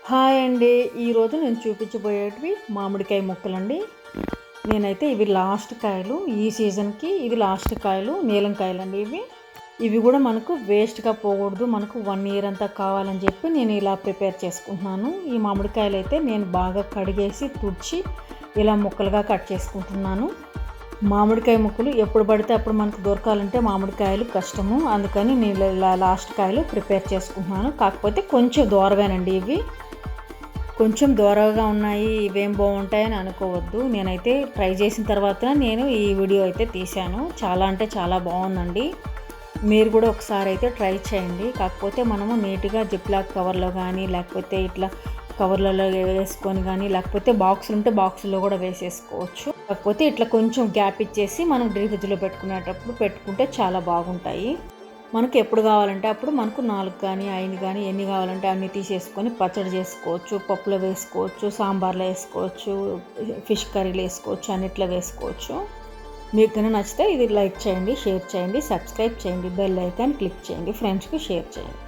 Hi అండి. ఈరోజు నేను చూపించబోయేటివి మామిడికాయ ముక్కలండి. నేనైతే ఇవి లాస్ట్ కాయలు, ఈ సీజన్కి ఇవి లాస్ట్ కాయలు, నీలం కాయలండి ఇవి. ఇవి కూడా మనకు వేస్ట్గా పోకూడదు, మనకు 1 ఇయర్ అంతా కావాలని చెప్పి నేను ఇలా ప్రిపేర్ చేసుకుంటున్నాను. ఈ మామిడికాయలు అయితే నేను బాగా కడిగేసి తుడిచి ఇలా ముక్కలుగా కట్ చేసుకుంటున్నాను. మామిడికాయ ముక్కలు ఎప్పుడు పడితే అప్పుడు మనకు దొరకాలంటే మామిడికాయలు కష్టము, అందుకని నేను ఇలా లాస్ట్ కాయలు ప్రిపేర్ చేసుకుంటున్నాను. కాకపోతే కొంచెం దూరమేనండి ఇవి, కొంచెం దూరగా ఉన్నాయి, ఇవేం బాగుంటాయని అనుకోవద్దు. నేనైతే ట్రై చేసిన తర్వాత నేను ఈ వీడియో అయితే తీశాను. చాలా అంటే చాలా బాగుందండి. మీరు కూడా ఒకసారి అయితే ట్రై చేయండి. కాకపోతే మనము నీట్గా జిప్లాక్ కవర్లో కానీ లేకపోతే ఇట్లా కవర్లలో వేసుకొని కానీ లేకపోతే బాక్సులు ఉంటే బాక్సుల్లో కూడా వేసేసుకోవచ్చు. కాకపోతే ఇట్లా కొంచెం గ్యాప్ ఇచ్చేసి మనం డీప్ ఫ్రిడ్జ్లో పెట్టుకుంటే చాలా బాగుంటాయి. మనకు ఎప్పుడు కావాలంటే అప్పుడు మనకు 4 కానీ 5 కానీ ఎన్ని కావాలంటే అన్ని తీసేసుకొని పచ్చడి చేసుకోవచ్చు, పప్పులో వేసుకోవచ్చు, సాంబార్లో వేసుకోవచ్చు, ఫిష్ కర్రీలో వేసుకోవచ్చు, అన్నిట్లో వేసుకోవచ్చు. మీకు కనుక నచ్చితే ఇది లైక్ చేయండి, షేర్ చేయండి, సబ్స్క్రైబ్ చేయండి, బెల్ ఐకాన్ క్లిక్ చేయండి, ఫ్రెండ్స్కి షేర్ చేయండి.